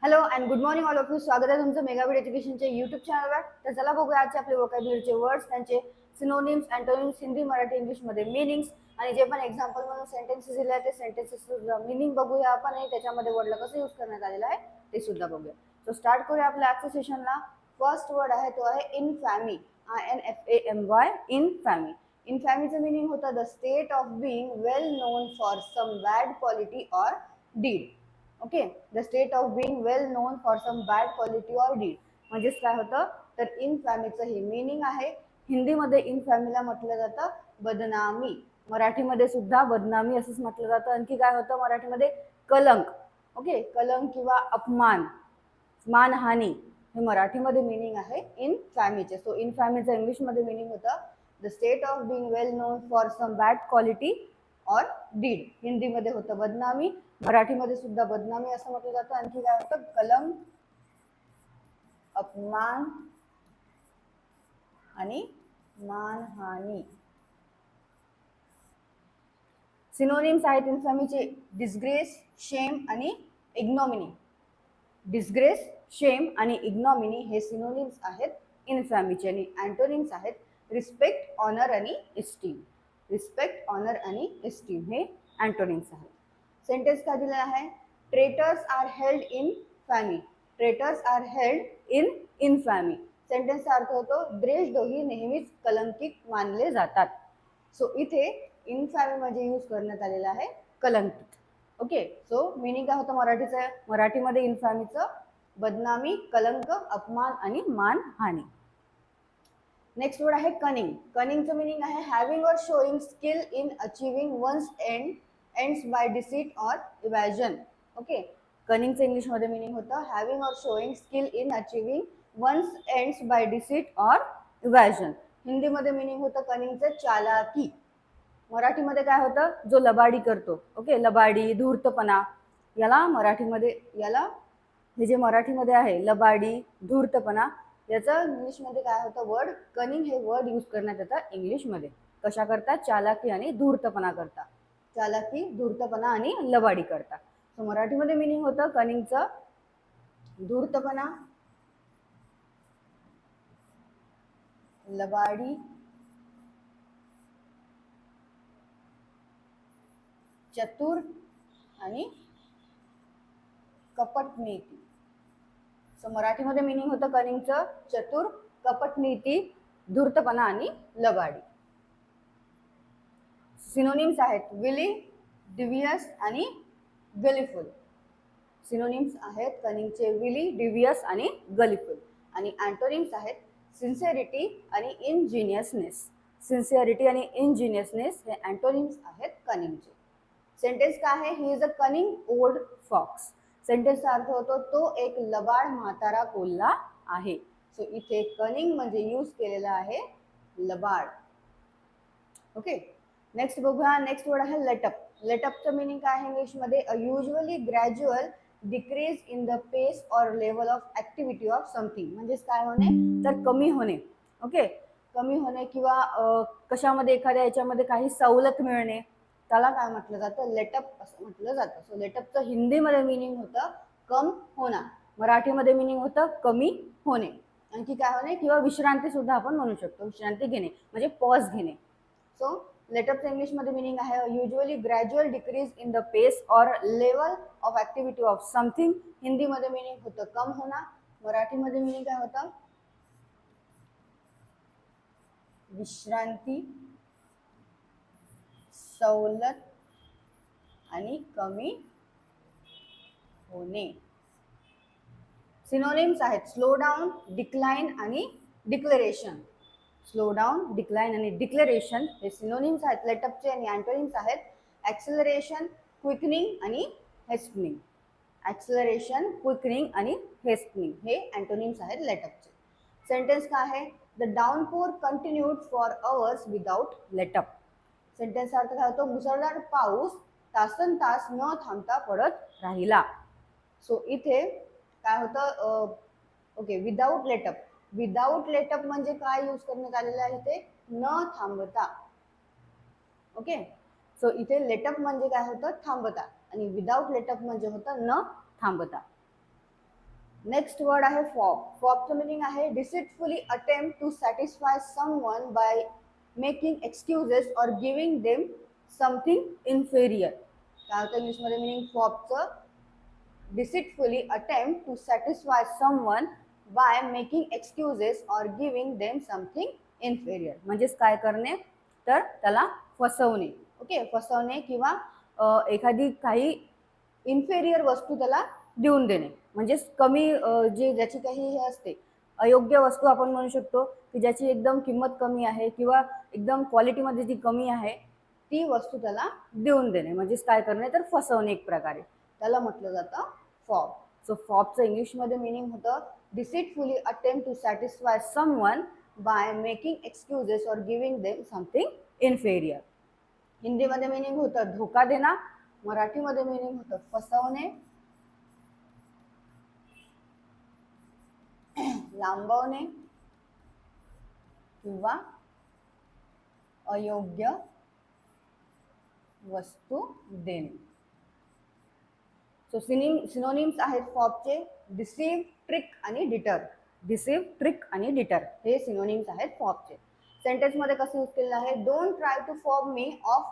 Hello and good morning all of you. स्वागत आहे तुमचं मेगाबीट एज्युकेशनच्या युट्यूब चॅनलवर. तर चला बघूया आजचे आपले वोकॅब्युलरीचे वर्ड्स, त्यांचे सिनोनिम्स, अँटोनिम्स, हिंदी मराठी इंग्लिशमध्ये मीनिंग्स आणि जे पण एक्झाम्पल म्हणून सेंटेन्सेस दिले आहेत ते सेंटेन्सेसचा मीनिंग बघूया आपण आणि त्याच्यामध्ये वर्डला कसं यूज करण्यात आलेलं आहे ते सुद्धा बघूया. सो स्टार्ट करूया आपल्या आजच्या सेशनला. फर्स्ट वर्ड आहे तो आहे इनफॅमी. INFAMY, infamy. इनफॅमीचं मिनिंग होतं the state of being well known for some bad quality or deed. Okay, the state of being well known for some bad quality or deed. म्हणजेच काय होतं तर इनफॅमीचं हे मीनिंग आहे. हिंदीमध्ये इनफॅमीला म्हटलं जातं बदनामी, मराठीमध्ये सुद्धा बदनामी असंच म्हटलं जातं. आणखी काय होतं मराठीमध्ये कलंक. ओके, कलंक किंवा अपमान, मानहानी हे मराठीमध्ये मीनिंग आहे इनफॅमीचे. सो इनफॅमीचं इंग्लिशमध्ये मीनिंग होतं the state of being well known for some bad quality or deed. हिंदीमध्ये होतं बदनामी, मराठीमध्ये सुद्धा बदनामी असं म्हटलं जातं. आणखी काय होतं कलंक, अपमान आणि मानहानी. सिनोनिम्स आहेत इन्फॅमीचे डिस्ग्रेस, शेम आणि इग्नॉमिनी. डिस्ग्रेस, शेम आणि इग्नॉमिनी हे सिनोनिम्स आहेत इन्फॅमीचे. आणि अँटोनिम्स आहेत रिस्पेक्ट, ऑनर आणि इस्टीम. रिस्पेक्ट, ऑनर आणि इस्टीम हे अँटोनिम्स आहेत. सेंटेन्स काय दिलेला आहे, traitors are held infamy. Traitors are held in infamy. सेंटेन्सचा अर्थ होतो द्वेषद्रोही नेहमीच कलंकित मानले जातात. सो इथे इनफॅमी म्हणजे यूज करण्यात आलेला आहे कलंकित. ओके, सो मिनिंग काय होतं मराठीचं, मराठीमध्ये इन्फॅमीचं बदनामी, कलंक, अपमान आणि मानहानी. नेक्स्ट वर्ड आहे कनिंग. कनिंगचं मिनिंग आहे having or showing skill in achieving one's ends by deceit or evasion. Okay, कनिंगचं इंग्लिशमध्ये मिनिंग होतं having or showing skill in achieving one's ends by deceit or evasion. हिंदीमध्ये मिनिंग होतं कनिंगचं चालाकी. मराठीमध्ये काय होतं जो लबाडी करतो. ओके, लबाडी, धूर्तपणा, याला मराठीमध्ये याला हे जे मराठीमध्ये आहे लबाडी, धूर्तपणा, याचं इंग्लिशमध्ये काय होतं वर्ड कनिंग हे वर्ड यूज करण्यात येतं इंग्लिशमध्ये. कशा करता, चालाकी आणि धूर्तपणा करता. चालाकी, धूर्तपणा आणि लबाडी करता. सो मराठीमध्ये मिनिंग होतं कनिंगचं धूर्तपणा, लबाडी, चतुर आणि कपटनीती. सो मराठीमध्ये मिनिंग होतं कनिंगचं चतुर, कपटनीती, धूर्तपणा आणि लबाडी. सिनोनिम्स आहेत विली, डिव्हियस आणि गलिफुल. सिनोनिम्स आहेत कनिंगचे विली, डिव्हियस आणि गलिफुल. आणि अँटोनिम्स आहेत सिन्सिअरिटी आणि इनजिनियसनेस. सिन्सिअरिटी आणि इनजिनियसनेस हे अँटोनिम्स आहेत कनिंगचे. सेंटेन्स काय आहे, ही इज अ कनिंग ओल्ड फॉक्स. सेंटेन्सचा अर्थ होतो तो एक लबाड म्हातारा कोल्हा आहे. सो इथे कनिंग म्हणजे यूज केलेला आहे लबाड. ओके, नेक्स्ट बघूया. नेक्स्ट वर्ड आहे लेटअप. लेटअपचं मिनिंग काय आहे इंग्लिशमध्ये, a usually gradual decrease in the pace or level of activity of something. म्हणजेच काय होणे तर कमी होणे. ओके, कमी होणे किंवा कशामध्ये एखाद्या याच्यामध्ये काही सवलत मिळणे, त्याला काय म्हटलं जातं लेटअप असं म्हटलं जातं. सो लेटअपचं हिंदीमध्ये मिनिंग होतं कम होणं, मराठीमध्ये मिनिंग होतं कमी होणे. आणखी काय होणे किंवा विश्रांती सुद्धा आपण म्हणू शकतो. विश्रांती घेणे म्हणजे पॉज घेणे. सो लेटअपचं इंग्लिशमध्ये मिनिंग आहे usually gradual decrease in the pace or level of activity of something. हिंदीमध्ये मिनिंग होतं कम होणं, मराठीमध्ये मिनिंग काय होतं विश्रांती, सवलत आणि कमी होणे. सिनोनिम्स आहेत स्लो डाऊन, डिक्लाइन आणि डिक्लेरेशन. स्लो डाऊन, डिक्लाइन आणि डिक्लेरेशन हे सिनोनिम्स आहेत लेटअपचे. आणि अँटोनिम्स आहेत ऍक्सेलरेशन, क्विकनिंग आणि हेस्टनिंग. ऍक्सेलरेशन, क्विकनिंग आणि हेस्टनिंग हे अँटोनिम्स आहेत लेटअपचे. सेंटेन्स काय आहे, the downpour continued for hours without letup. सेंटेन्सचा अर्थ काय होतो मुसळधार पाऊस तासन तास न थांबता पडत राहिला. सो इथे काय होतं ओके विदाउट लेटअप. विदाउट लेटअप म्हणजे काय यूज करण्यात आलेलं आहे इथे, न थांबता. ओके, सो इथे लेटअप म्हणजे काय होतं थांबता आणि विदाउट लेटअप म्हणजे होतं न थांबता. नेक्स्ट वर्ड आहे फॉब. फॉबचं मिनिंग आहे deceitfully attempt to satisfy someone by making excuses or giving them something inferior. काय होतं इंग्लिशमध्ये मिनिंग फॉबचं? Deceitfully attempt to satisfy someone by making excuses or giving them something inferior. म्हणजेच काय करणे, तर त्याला फसवणे. ओके, फसवणे किंवा एखादी काही इन्फेरियर वस्तू त्याला देऊन देणे, म्हणजेच कमी जे ज्याची काही हे असते अयोग्य वस्तू आपण म्हणू शकतो की ज्याची एकदम किंमत कमी आहे किंवा एकदम क्वालिटीमध्ये जी कमी आहे ती वस्तू त्याला देऊन देणे, म्हणजेच काय करणे, तर फसवणे एक प्रकारे. त्याला म्हटलं जातं फॉब. सो फॉबचं इंग्लिशमध्ये मिनिंग होतं deceitfully attempt to satisfy someone by making excuses or giving them something inferior. हिंदीमध्ये मिनिंग होतं धोका देणं, मराठीमध्ये मिनिंग होतं फसवणे, लांबवणे किंवा अयोग्य वस्तू देणे. सो सिनोनिम्स आहेत फॉबचे डिसीव, ट्रिक आणि डिटर. डिसीव, ट्रिक आणि डिटर हे सिनोनिम्स आहेत फॉबचे. सेंटेन्समध्ये कसं यूज केलेलं आहे, don't try to fob me off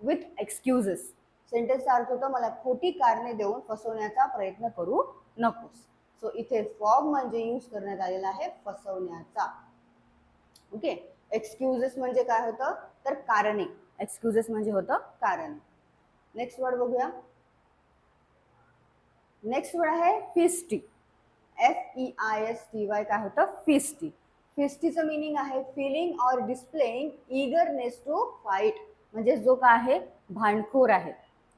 with excuses. सेंटेन्सचा अर्थ होतो मला खोटी कारणे देऊन फसवण्याचा प्रयत्न करू नकोस. सो इथे फॉब म्हणजे यूज करण्यात आलेला आहे फसवण्याचा. ओके, एक्सक्युजेस म्हणजे काय होतं, तर कारणे. एक्सक्युजेस म्हणजे होतं कारण. नेक्स्ट वर्ड बघूया. नेक्स्ट वर्ड आहे फिस्टी. FEISTY. काय होतं, फिस्टी. फिस्टीचं मिनिंग आहे फिलिंग और डिस्प्लेइंग ईगरनेस टू फाईट. म्हणजे जो काय आहे भांडखोर आहे.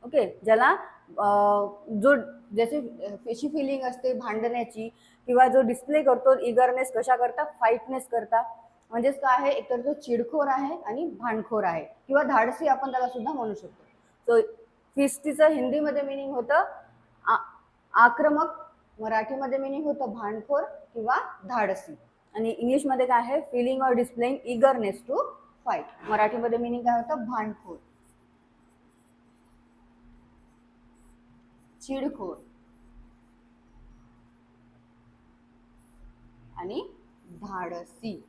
ओके, ज्याला जो ज्याची अशी फिलिंग असते भांडण्याची किंवा जो डिस्प्ले करतो ईगरनेस कशा करता, फाईटनेस करता. म्हणजेच काय आहे, एकतर जो चिडखोर आहे आणि भांडखोर आहे किंवा धाडसी आपण त्याला सुद्धा म्हणू शकतो. सो फिस्टीचं हिंदीमध्ये मिनिंग होतं आक्रमक, मराठीमध्ये मिनिंग होतं भांडखोर किंवा धाडसी. आणि इंग्लिशमध्ये काय आहे फिलिंग और डिस्प्लेइंग ईगरनेस टू फाईट. मराठीमध्ये मिनिंग काय होतं भांडखोर, चिडखोर आणि धाडसी.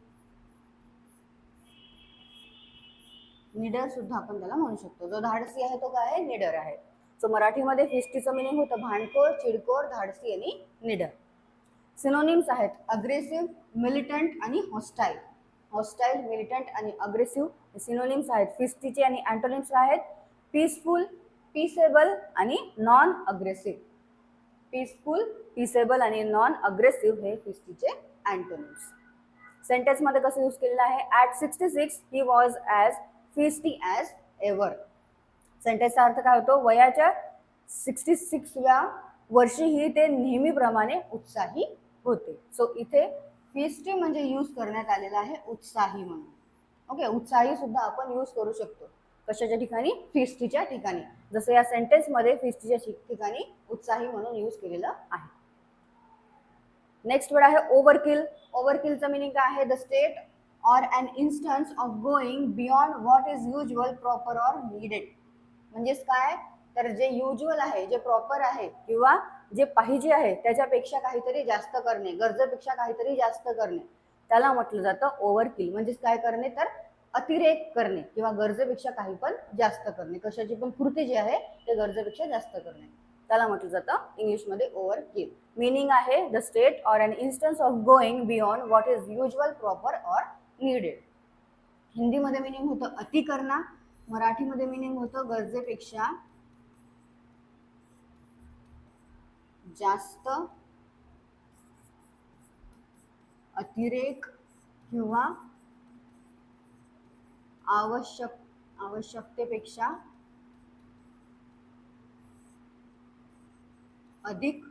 निडर सुद्धा आपण त्याला म्हणू शकतो. जो धाडसी आहे तो काय आहे, निडर आहे. सो मराठीमध्ये फिस्टीचं मिनिंग होतं भांडखोर, चिडखोर, धाडसी आणि निडर. सिनोनिम्स आहेत अग्रेसिव्ह, मिलिटंट आणि हॉस्टाईल. हॉस्टाईल, मिलिटंट आणि अग्रेसिव्ह सिनोनिम्स आहेत फिस्टीचे. आणि अँटोनिम्स आहेत पीसफुल, पीसेबल आणि नॉन अग्रेसिव्ह. पीसफुल, पीसेबल आणि नॉन अग्रेसिव्ह हे फिस्टीचे अँटोनिम्स. सेंटेन्समध्ये कसं यूज केलेलं आहे, at 66 he was as feisty as ever. सेंटेन्सचा अर्थ काय होतो, वयाच्या 66व्या वर्षीही ते नेहमीप्रमाणे उत्साही होते. सो इथे फिस्टी म्हणजे यूज करण्यात आलेला आहे उत्साही म्हणून. ओके, उत्साही सुद्धा आपण यूज करू शकतो. कशाच्या ठिकाणी, फिस्टीच्या ठिकाणी. जसं या सेंटेन्समध्ये फिस्टीच्या ठिकाणी उत्साही म्हणून यूज केलेलं आहे. नेक्स्ट वर्ड आहे ओव्हरकिल. ओव्हरकिलचं मिनिंग काय आहे, the state or an instance of going beyond what is usual, proper or needed. म्हणजेच काय, तर जे युजल आहे, जे प्रॉपर आहे किंवा जे पाहिजे आहे त्याच्यापेक्षा काहीतरी जास्त करणे, गरजेपेक्षा काहीतरी जास्त करणे, त्याला म्हटलं जातं ओव्हरकिल. म्हणजेच काय करणे, तर अतिरेक करणे किंवा गरजेपेक्षा काही पण जास्त करणे. कशाची पण कृती जी आहे ते गरजेपेक्षा जास्त करणे, त्याला म्हटलं जातं इंग्लिशमध्ये ओव्हरकिल. मीनिंग आहे the state or an instance of going beyond what is usual, proper or needed. हिंदीमध्ये मिनिंग होतं अति करणं, मराठीमध्ये मिनिंग होतं गरजेपेक्षा जास्त, अतिरेक किंवा आवश्यकतेपेक्षा अधिक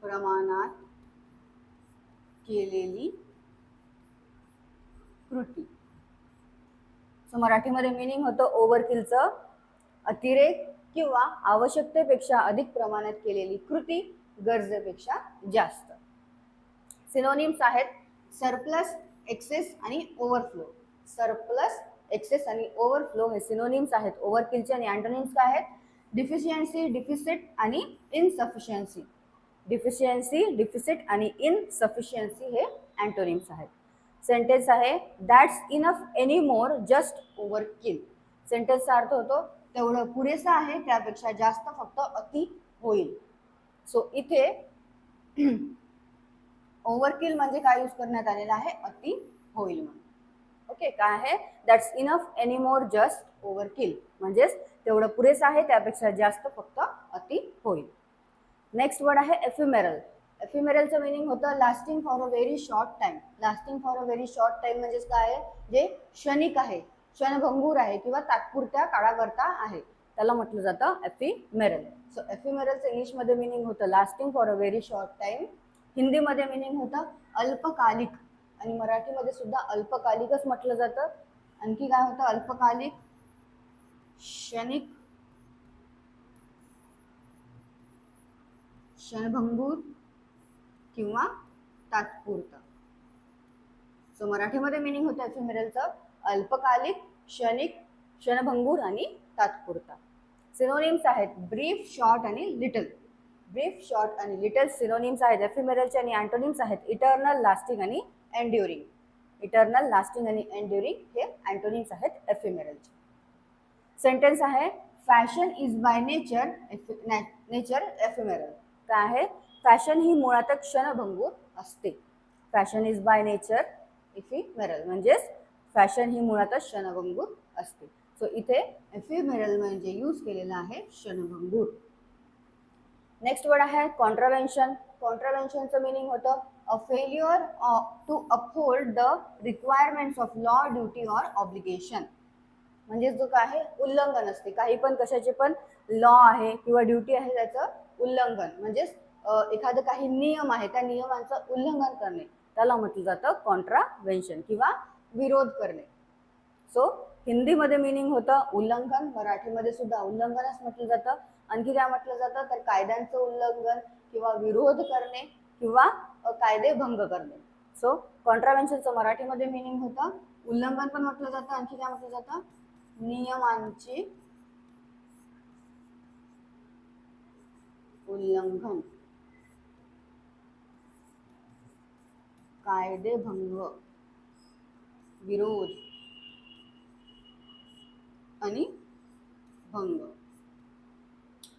प्रमाणात केलेली कृती. सो मराठीमध्ये मिनिंग होतं ओव्हरकिलचं अतिरेक किंवा आवश्यकतेपेक्षा अधिक प्रमाणात केलेली कृती, गरजेपेक्षा जास्त. सिनोनिम्स आहेत सरप्लस, एक्सेस आणि ओव्हरफ्लो. सरप्लस, एक्सेस आणि ओव्हरफ्लो हे सिनोनिम्स आहेत ओव्हरकिलचे. आणि अँटोनिम्स काय आहेत, डिफिशियन्सी, डिफिसिट आणि इनसफिशियन्सी. डिफिशियन्सी, डिफिसिट आणि इनसफिशियन्सी हे अँटोनिम्स आहेत. सेंटेन्स आहे that's enough any more just overkill. सेंटेन्सचा अर्थ होतो तेवढं पुरेसं आहे, त्यापेक्षा जास्त फक्त अति होईल. सो इथे ओव्हरकिल म्हणजे काय यूज करण्यात आलेला आहे, अति होईल म्हणून. ओके, काय आहे that's enough any more just overkill म्हणजेच तेवढं पुरेसं आहे, त्यापेक्षा जास्त फक्त अति होईल. नेक्स्ट वर्ड आहे एफिमेरल. एफिमेरलचं मिनिंग होतं lasting for a very short time. Lasting for a very short time म्हणजेच काय आहे, जे क्षणिक आहे, क्षणभंगूर आहे किंवा तात्पुरत्या काळाकरता आहे, त्याला म्हटलं जातं एफिमेरल. सो एफिमेरलचं इंग्लिशमध्ये मिनिंग होतं lasting for a very short time. हिंदीमध्ये मिनिंग होतं अल्पकालिक आणि मराठीमध्ये सुद्धा अल्पकालिकच म्हटलं जातं. आणखी काय होतं अल्पकालिक, क्षणिक, क्षणभंगूर किंवा तात्पुरता. सो मराठीमध्ये मिनिंग होतं एफिमेरलचं अल्पकालिक, क्षणिक, क्षणभंगूर आणि तात्पुरता. सिनोनिम्स आहेत ब्रीफ, शॉर्ट आणि लिटल. ब्रीफ, शॉर्ट आणि लिटल सिनोनिम्स आहेत एफिमेरलचे आणि अँटोनिम्स आहेत इटर्नल, लास्टिंग आणि एन्ड्युरिंग. इटर्नल, लास्टिंग आणि एन्ड्युरिंग हे अँटोनिम्स आहेत एफिमेरलचे. सेंटेन्स आहे fashion is by nature ephemeral. काय आहे, फॅशन ही मुळात क्षणभंगूर असते. Fashion is by nature ephemeral म्हणजेच फॅशन ही मुळात क्षणभंगूर असते. सो इथे एफिमेरल म्हणजे यूज केलेला आहे क्षणभंगूर. नेक्स्ट वर्ड आहे कॉन्ट्राव्हेन्शन. कॉन्ट्राव्हेन्शनचं मिनिंग होतं a failure to uphold the requirements of law, duty or obligation. म्हणजे जो काय आहे उल्लंघन असते, काही पण कशाचे पण लॉ आहे किंवा ड्युटी आहे त्याचं उल्लंघन म्हणजेच एखादं काही नियम आहे त्या नियमांचं उल्लंघन करणे, त्याला म्हटलं जातं कॉन्ट्राव्हेन्शन किंवा विरोध करणे. सो हिंदीमध्ये मिनिंग होतं उल्लंघन, मराठीमध्ये सुद्धा उल्लंघनच म्हटलं जातं. आणखी काय म्हटलं जातं तर कायद्यांचं उल्लंघन किंवा विरोध करणे किंवा कायदे भंग करणे. सो कॉन्ट्राव्हेन्शनचं मराठीमध्ये मिनिंग होतं उल्लंघन पण म्हटलं जातं, आणखी काय म्हटलं जातं नियमांचे उल्लंघन, कायदेभंग, विरोध आणि भंग.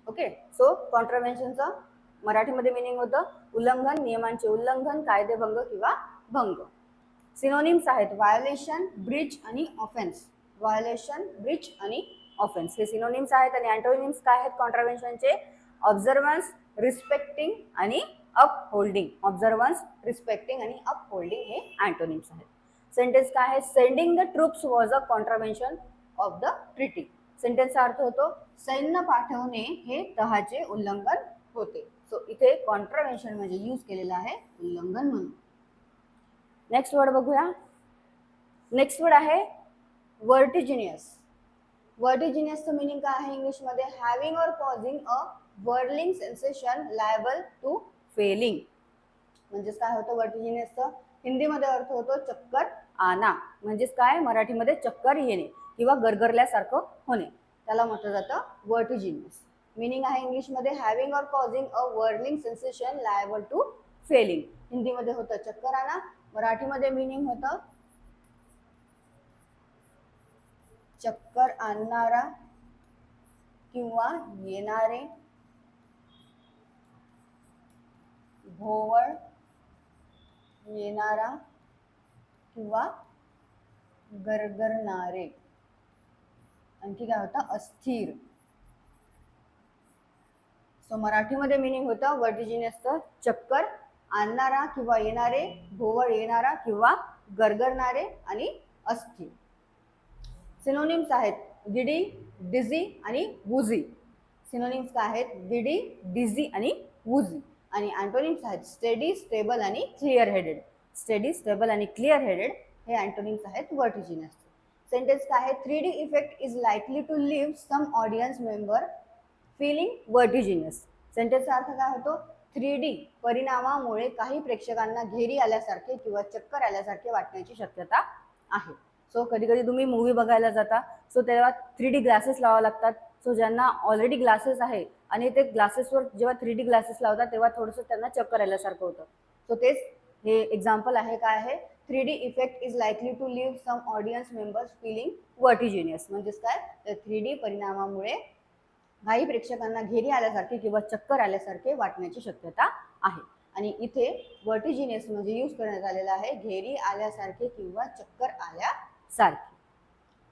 ओके, सो कॉन्ट्राव्हेन्शनचं मराठीमध्ये मिनिंग होतं उल्लंघन, नियमांचे उल्लंघन, कायदेभंग किंवा भंग. सिनोनिम्स आहेत व्हायोलेशन, ब्रीच आणि ऑफेन्स. व्हायोलेशन, ब्रीच आणि ऑफेन्स हे सिनोनिम्स आहेत. आणि अँटोनिम्स काय आहेत कॉन्ट्राव्हेन्शनचे ऑब्झर्वन्स, रिस्पेक्टिंग आणि अपहोल्डिंग. ऑब्झर्वन्स, रिस्पेक्टिंग आणि अपहोल्डिंग हे अँटोनिम्स आहेत. सेंटेन्स काय आहे sending the troops was a contravention of the treaty. सेंटेन्सचा अर्थ होतो सैन्य पाठवणे हे तहाचे उल्लंघन होते. सो इथे कॉन्ट्राव्हेन्शन म्हणजे यूज केलेला आहे उल्लंघन म्हणून. नेक्स्ट वर्ड बघूया. नेक्स्ट वर्ड आहे वर्टिजिनियस. वर्टिजिनियसचं मिनिंग काय आहे इंग्लिशमध्ये having or causing a whirling sensation liable to falling. म्हणजेच काय होतं वर्टिजिनियसचं हिंदीमध्ये अर्थ होतो चक्कर आना. म्हणजेच काय मराठीमध्ये चक्कर येणे किंवा गरगरल्यासारखं होणे, त्याला म्हटलं जातं वर्टिजिनियस. मिनिंग आहे इंग्लिशमध्ये having or causing a whirling sensation liable to falling. हिंदीमध्ये होतं चक्कर आना, मराठीमध्ये मिनिंग होतं चक्कर आणणारा किंवा येणारे, भोवळ येणारा किंवा गरगरणारे. आणखी काय होतं अस्थिर. सो मराठीमध्ये मिनिंग होतं वर्टिजिनियसचं चक्कर आणणारा किंवा येणारे, भोवळ येणारा किंवा गरगरणारे आणि अस्थिर. सिनोनिम्स आहेत गिडी, डिझी आणि वुझी. सिनोनिम्स काय आहेत गिडी, डिझी आणि वुझी. आणि अँटोनिम्स आहेत स्टेडी, स्टेबल आणि क्लिअर हेडेड. स्टेडी, स्टेबल आणि क्लिअर हेडेड हे अँटोनिम्स आहेत वर्टिजिनियसचे. सेंटेन्स काय आहे 3D effect is likely to leave some audience member feeling vertiginous. सेंटेन्सचा अर्थ काय होतो 3D परिणामामुळे काही प्रेक्षकांना घेरी आल्यासारखे किंवा चक्कर आल्यासारखे वाटण्याची शक्यता आहे. सो कधी कधी तुम्ही मूवी बघायला जाता, सो तेव्हा 3D ग्लासेस लावावे लागतात. सो ज्यांना ऑलरेडी ग्लासेस आहे आणि ते ग्लासेसवर जेव्हा 3D ग्लासेस लावतात तेव्हा थोडंसं त्यांना चक्कर आल्यासारखं होतं. सो तेच हे एक्झाम्पल आहे. काय आहे? 3D effect is likely to leave some audience members feeling vertiginous. म्हणजेच काय, तर 3D परिणामामुळे काही प्रेक्षकांना घेरी आल्यासारखे किंवा चक्कर आल्यासारखे वाटण्याची शक्यता आहे. आणि इथे वर्टिजिनियस म्हणजे यूज करण्यात आलेला आहे घेरी आल्यासारखे किंवा चक्कर आल्यासारखे.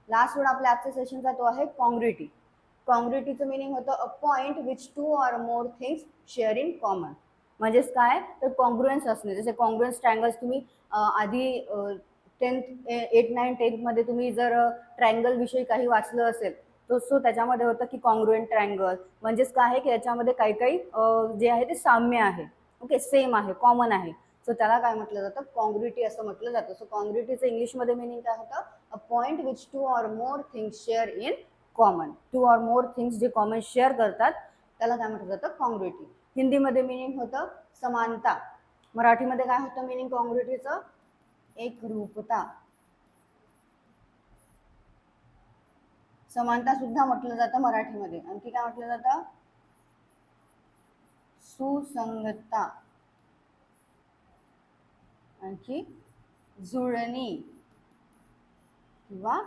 लास्ट वर्ड आपल्या आजच्या सेशनचा तो आहे कॉन्ग्रुइटी. कॉन्ग्रुइटीचं मिनिंग होतं a point which 2 or more things share in common. म्हणजेच काय, तर कॉन्ग्रुएन्स असणे. जसे कॉन्ग्रुएन्स ट्रायंगल्स तुम्ही आधी 8, 9, 10 मध्ये तुम्ही जर ट्रायंगल विषयी काही वाचलं असेल तो सो त्याच्यामध्ये होतं की कॉन्ग्रुएंट ट्रायंगल म्हणजेच काय आहे की याच्यामध्ये काही काही जे आहे ते साम्य आहे, ओके, सेम आहे, कॉमन आहे. सो त्याला काय म्हटलं जातं? कॉन्ग्रुइटी असं म्हटलं जातं. सो कॉन्ग्रुइटीचं इंग्लिशमध्ये मिनिंग काय होतं? A point which 2 or more things share in common. 2 or more things जे कॉमन शेअर करतात त्याला काय म्हटलं जातं? कॉन्ग्रुइटी. हिंदीमध्ये मिनिंग होतं समानता. मराठीमध्ये काय होतं मिनिंग कॉन्ग्रुइटीचं? एकरूपता. समानता सुद्धा म्हटलं जातं मराठीमध्ये. आणखी काय म्हटलं जातं? सुसंगतता. आणखी जुळणी किंवा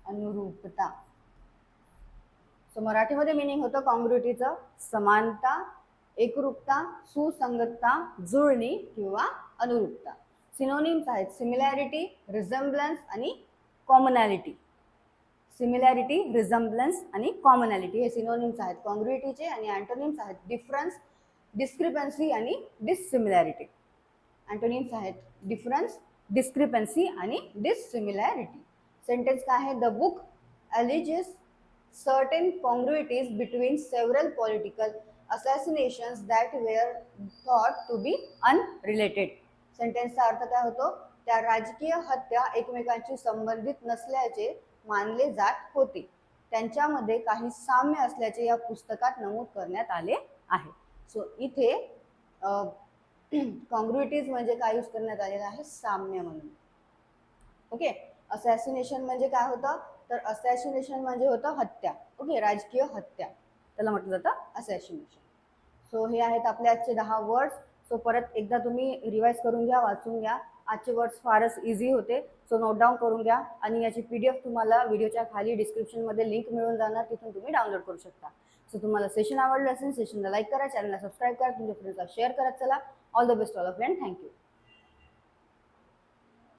अनुरूपता. सो मराठीमध्ये मिनिंग होतं कॉन्ग्रुइटीचं समानता, एकरूपता, सुसंगतता, जुळणी किंवा अनुरूपता. सिनोनिम्स आहेत सिमिलॅरिटी, रिझेम्बलन्स आणि कॉमनॅलिटी. सिमिलॅरिटी, रिझेम्बलन्स आणि कॉमनॅलिटी हे सिनोनिम्स आहेत कॉन्ग्रुइटीचे. आणि अँटोनिम्स आहेत डिफरन्स, डिस्क्रिपन्सी आणि डिससिमिलॅरिटी. अँटोनिम्स आहेत डिफरन्स, डिस्क्रिपन्सी आणि डिससिमिलॅरिटी. सेंटेन्स काय आहे? The book alleges certain congruities between several political assassinations that were thought to be unrelated. सेंटेन्सचा अर्थ काय होतो? त्या राजकीय हत्या एकमेकांशी संबंधित नसल्याचे मानले जात होते, त्यांच्यामध्ये काही साम्य असल्याचे या पुस्तकात नमूद करण्यात आले आहे. सो इथे कॉन्ग्रुइटीज म्हणजे काय यूज करण्यात आलेलं आहे? साम्य म्हणून. ओके. असॅसिनेशन म्हणजे काय होतं? तर असॅसिनेशन म्हणजे होतं हत्या, ओके, राजकीय हत्या, त्याला म्हटलं जातं असॅसिनेशन. सो हे आहेत आपले आजचे 10 वर्ड्स. सो परत एकदा तुम्ही रिवाइज करून घ्या, वाचून घ्या. आजचे वर्ड्स फारच इझी होते, सो नोट डाऊन करून घ्या. आणि याची PDF तुम्हाला व्हिडिओच्या खाली डिस्क्रिप्शनमध्ये लिंक मिळून जाणार, तिथून तुम्ही डाउनलोड करू शकता. सो तुम्हाला सेशन आवडलं असेल, सेशनला लाईक करा, चॅनलला सबस्क्राईब करा, तुमच्या फ्रेंड्सला शेअर करा. चला, all the best all of you and thank you.